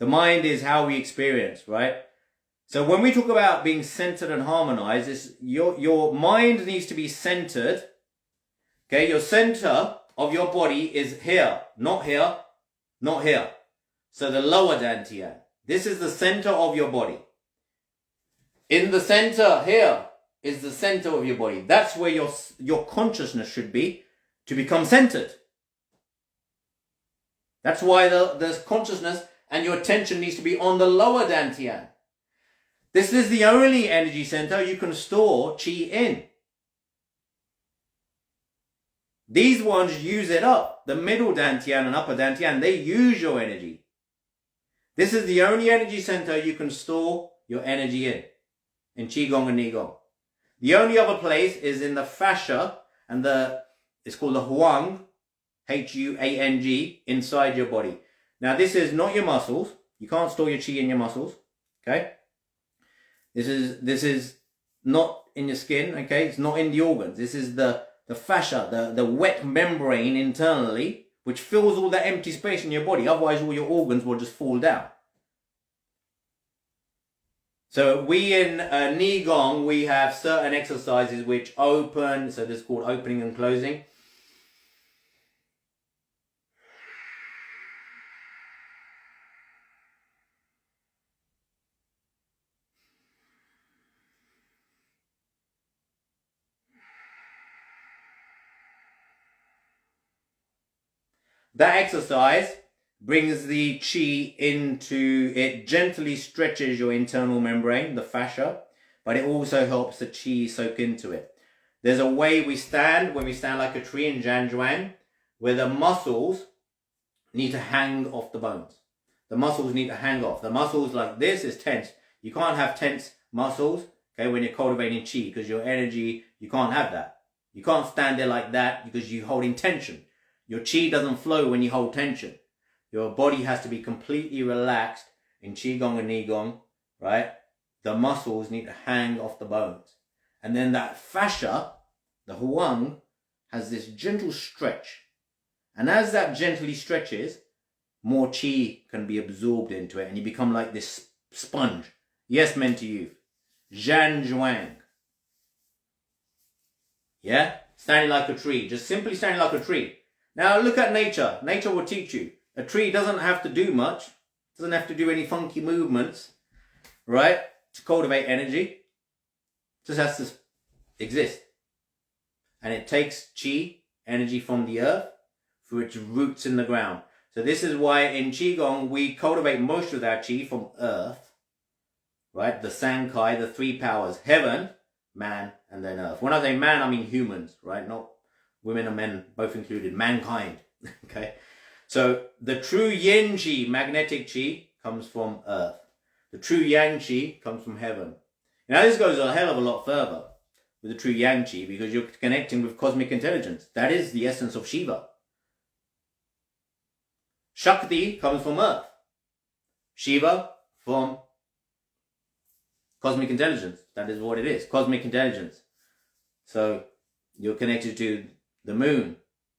The mind is how we experience, right? So when we talk about being centered and harmonized, it's your mind needs to be centered. Okay, your center of your body is here, not here, not here. So the lower dantian. This is the center of your body. In the center here is the center of your body. That's where your consciousness should be to become centered. That's why there's consciousness and your attention needs to be on the lower dantian. This is the only energy center you can store qi in. These ones use it up. The middle dantian and upper dantian, they use your energy. This is the only energy center you can store your energy in Qigong and Nei-Gong. The only other place is in the fascia and it's called the Huang, Huang, inside your body. Now this is not your muscles. You can't store your qi in your muscles, okay? This is not in your skin, okay? It's not in the organs. This is the fascia, the wet membrane internally, which fills all that empty space in your body. Otherwise, all your organs will just fall down. So we in Nei-Gong, we have certain exercises which open. So this is called opening and closing. That exercise brings the qi into, it gently stretches your internal membrane, the fascia, but it also helps the qi soak into it. There's a way we stand, when we stand like a tree in Zhuang, where the muscles need to hang off the bones. The muscles need to hang off. The muscles like this is tense. You can't have tense muscles, okay, when you're cultivating qi, because your energy, you can't have that. You can't stand there like that because you're holding tension. Your qi doesn't flow when you hold tension. Your body has to be completely relaxed in Qigong and Nei-Gong, right? The muscles need to hang off the bones. And then that fascia, the Huang, has this gentle stretch. And as that gently stretches, more qi can be absorbed into it and you become like this sponge. Yes, men to youth. Zhuang. Yeah? Standing like a tree. Just simply standing like a tree. Now look at nature. Nature will teach you. A tree doesn't have to do much. Doesn't have to do any funky movements, right? To cultivate energy. Just has to exist. And it takes qi, energy from the earth, through its roots in the ground. So this is why in Qigong we cultivate most of our qi from earth, right? The San Cai, the 3 powers. Heaven, man, and then earth. When I say man, I mean humans, right? Not women and men, both included. Mankind, okay? So the true yin qi, magnetic qi, comes from earth. The true yang qi comes from heaven. Now this goes a hell of a lot further with the true yang qi because you're connecting with cosmic intelligence. That is the essence of Shiva. Shakti comes from earth. Shiva from cosmic intelligence. That is what it is, cosmic intelligence. So you're connected to the moon,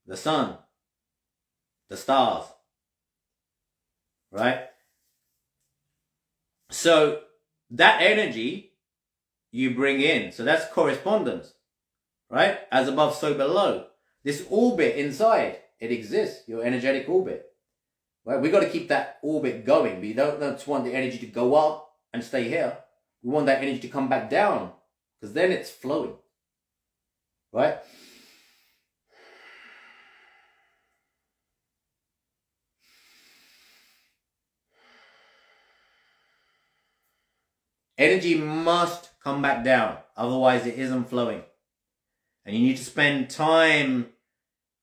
the sun, the stars, right? So that energy you bring in. So that's correspondence, right? As above, so below. This orbit inside, it exists, your energetic orbit. Right? We got to keep that orbit going. We don't just want the energy to go up and stay here. We want that energy to come back down, because then it's flowing. Right? Energy must come back down, otherwise it isn't flowing. And you need to spend time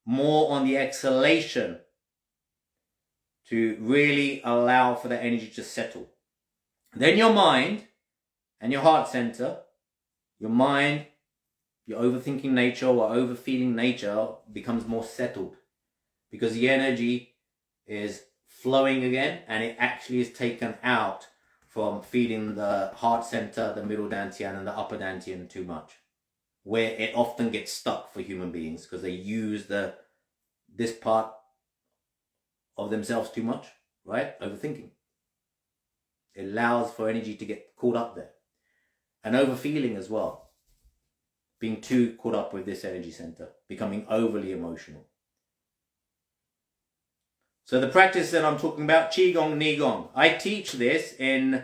more on the exhalation to really allow for that energy to settle. Then your mind and your heart center, your mind, your overthinking nature or overfeeling nature becomes more settled, because the energy is flowing again, and it actually is taken out from feeding the heart center, the middle dantian and the upper dantian too much, where it often gets stuck for human beings because they use this part of themselves too much, right? Overthinking. It allows for energy to get caught up there. And overfeeling as well. Being too caught up with this energy center, becoming overly emotional. So the practice that I'm talking about, Qigong, Nei-Gong. I teach this in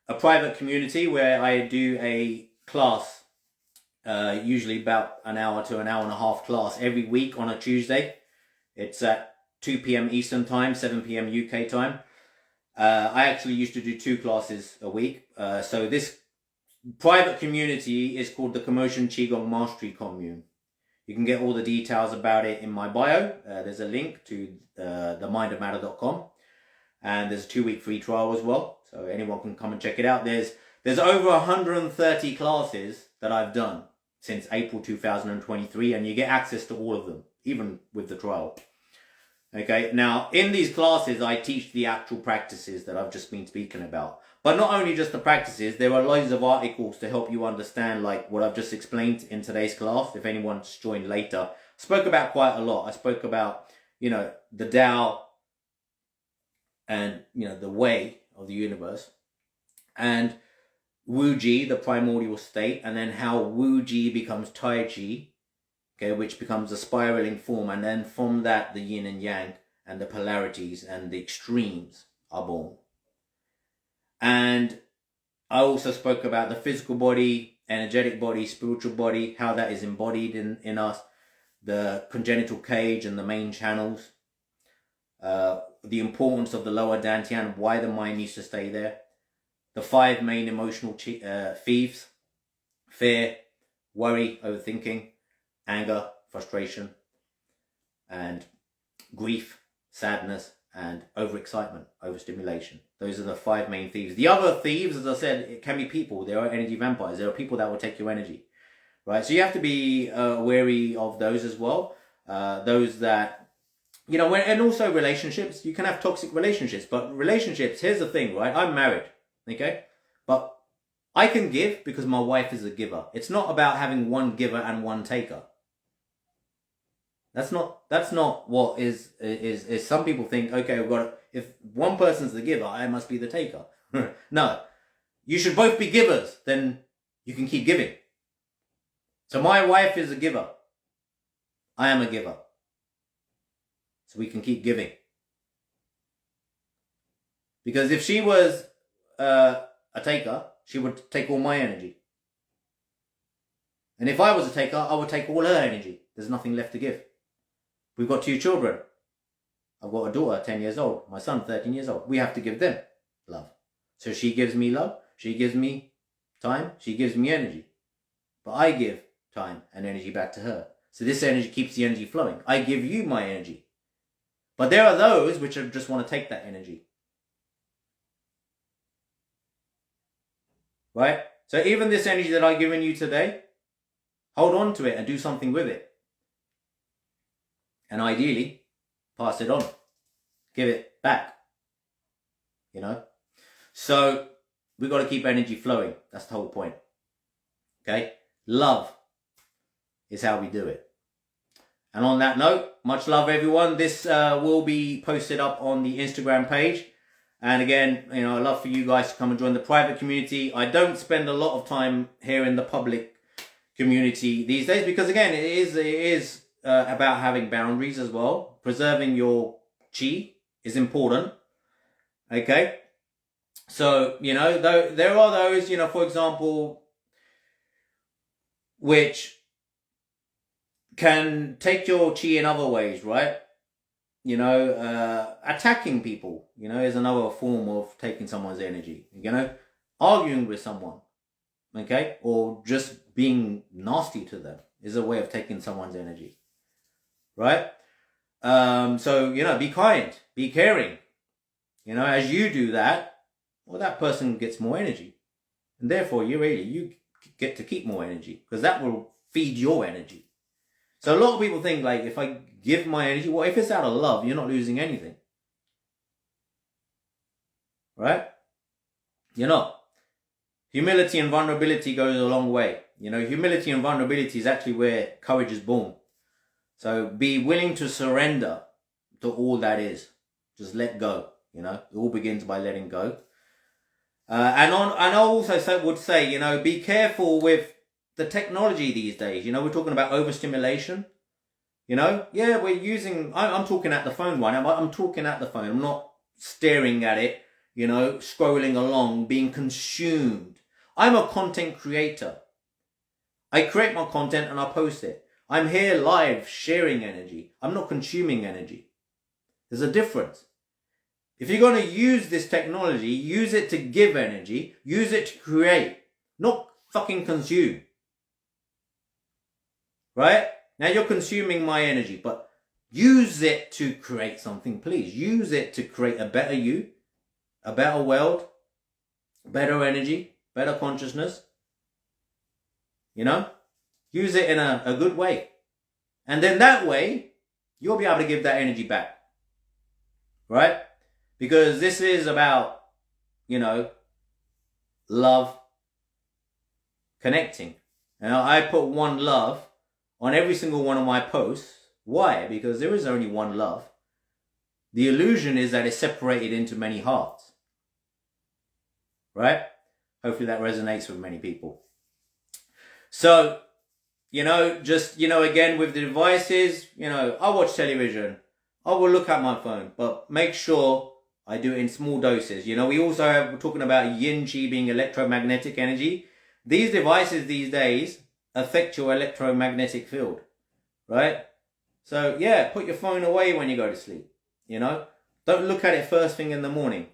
a private community where I do a class, usually about an hour to an hour and a half class every week on a Tuesday. It's at 2 p.m. Eastern time, 7 p.m. UK time. I actually used to do 2 classes a week. So this private community is called the Commotion Qigong Mastery Commune. You can get all the details about it in my bio. There's a link to themindofmatter.com, and there's a 2-week free trial as well, so anyone can come and check it out. There's over 130 classes that I've done since April 2023, and you get access to all of them, even with the trial. Okay, now in these classes I teach the actual practices that I've just been speaking about. But not only just the practices, there are loads of articles to help you understand, like what I've just explained in today's class. If anyone's joined later, I spoke about quite a lot. I spoke about, the Tao and, the way of the universe, and Wuji, the primordial state, and then how Wuji becomes Taiji, okay, which becomes a spiraling form, and then from that the Yin and Yang and the polarities and the extremes are born. And I also spoke about the physical body, energetic body, spiritual body, how that is embodied in us, the congenital cage and the main channels, the importance of the lower dantian, why the mind needs to stay there, the 5 main emotional thieves: fear, worry, overthinking, anger, frustration, and grief, sadness, and overexcitement, overstimulation. Those are the 5 main thieves. The other thieves, as I said, it can be people. There are energy vampires. There are people that will take your energy, right? So you have to be wary of those as well. Those that, and also relationships. You can have toxic relationships, but relationships, here's the thing, right? I'm married, okay? But I can give because my wife is a giver. It's not about having one giver and one taker. That's not what is some people think, okay, if one person's the giver, I must be the taker. No. You should both be givers, then you can keep giving. So my wife is a giver. I am a giver. So we can keep giving. Because if she was a taker, she would take all my energy. And if I was a taker, I would take all her energy. There's nothing left to give. We've got 2 children. I've got a daughter, 10 years old. My son, 13 years old. We have to give them love. So she gives me love. She gives me time. She gives me energy. But I give time and energy back to her. So this energy keeps the energy flowing. I give you my energy. But there are those which just want to take that energy. Right? So even this energy that I've given you today, hold on to it and do something with it. And ideally, pass it on. Give it back. So we've got to keep energy flowing. That's the whole point. Okay? Love is how we do it. And on that note, much love everyone. This will be posted up on the Instagram page. And again, you know, I'd love for you guys to come and join the private community. I don't spend a lot of time here in the public community these days because, again, it is about having boundaries as well. Preserving your chi is important. Okay? So, you know, there are those, you know, for example, which can take your chi in other ways, right? You know, attacking people, you know, is another form of taking someone's energy. You know, arguing with someone, okay? Or just being nasty to them is a way of taking someone's energy, right? So, you know, be kind, be caring. You know, as you do that, well, that person gets more energy. And therefore, you get to keep more energy because that will feed your energy. So a lot of people think, like, if I give my energy, well, if it's out of love, you're not losing anything. Right? You're not. Humility and vulnerability goes a long way. You know, humility and vulnerability is actually where courage is born. So be willing to surrender to all that is. Just let go. You know, it all begins by letting go. And I also would say, you know, be careful with the technology these days. You know, we're talking about overstimulation. You know, yeah, I'm talking at the phone right now. I'm talking at the phone. I'm not staring at it, you know, scrolling along, being consumed. I'm a content creator. I create my content and I post it. I'm here live sharing energy. I'm not consuming energy. There's a difference. If you're going to use this technology, use it to give energy, use it to create, not fucking consume. Right? Now you're consuming my energy, but use it to create something, please. Use it to create a better you, a better world, better energy, better consciousness. You know? Use it in a good way. And then that way, you'll be able to give that energy back. Right? Because this is about, you know, love, connecting. Now, I put one love on every single one of my posts. Why? Because there is only one love. The illusion is that it's separated into many hearts. Right? Hopefully that resonates with many people. So, you know, just, you know, again, with the devices, you know, I watch television. I will look at my phone, but make sure I do it in small doses. You know, we're talking about yin chi being electromagnetic energy. These devices these days affect your electromagnetic field, right? So yeah, put your phone away when you go to sleep. You know, don't look at it first thing in the morning.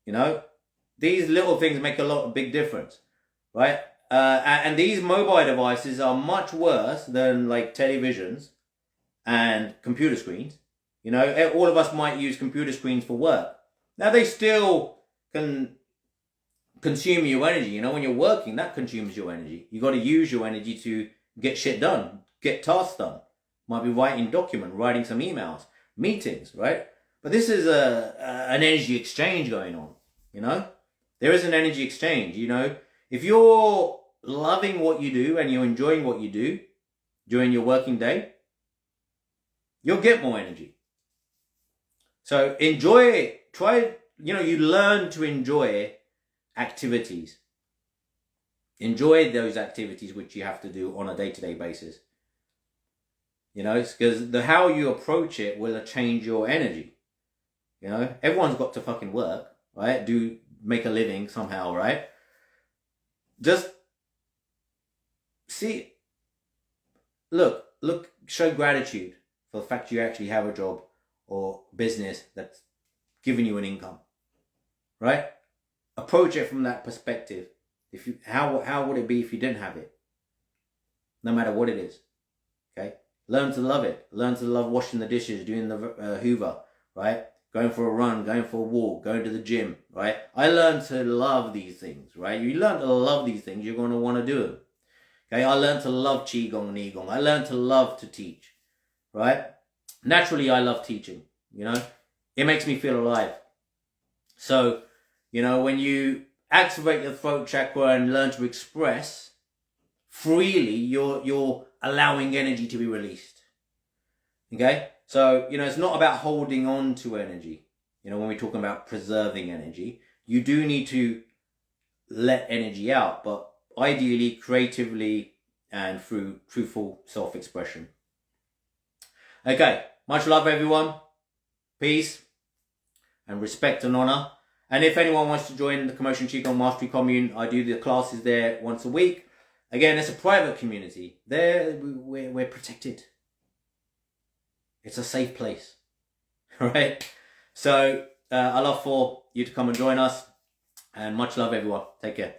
You know, these little things make a big difference, right? And these mobile devices are much worse than like televisions and computer screens. You know, all of us might use computer screens for work. Now they still can consume your energy. You know, when you're working, that consumes your energy. You got to use your energy to get shit done, get tasks done. Might be writing document, writing some emails, meetings, right? But this is an energy exchange going on. You know, there is an energy exchange. You know, if you're loving what you do and you're enjoying what you do during your working day, you'll get more energy. So enjoy it. Try, you know, you learn to enjoy activities. Enjoy those activities which you have to do on a day-to-day basis. You know, it's because how you approach it will change your energy. You know, everyone's got to fucking work, right? Make a living somehow, right? Just show gratitude for the fact you actually have a job or business that's giving you an income, right? Approach it from that perspective. How would it be if you didn't have it? No matter what it is, okay? Learn to love it. Learn to love washing the dishes, doing the Hoover, right? Going for a run, going for a walk, going to the gym, right? I learned to love these things, right? You learn to love these things, you're going to want to do them. Okay, I learned to love Qigong and Nei-Gong. I learned to love to teach, right? Naturally, I love teaching, you know? It makes me feel alive. So, you know, when you activate your throat chakra and learn to express freely, you're allowing energy to be released. Okay? So, you know, it's not about holding on to energy. you know, when we're talking about preserving energy, you do need to let energy out, but ideally creatively and through truthful self-expression. Okay, much love everyone, peace and respect and honor. And if anyone wants to join the Commotion Qigong Mastery Commune, I do the classes there once a week. Again, it's a private community. There, we're protected. It's a safe place. All right? So, I love for you to come and join us. And much love, everyone. Take care.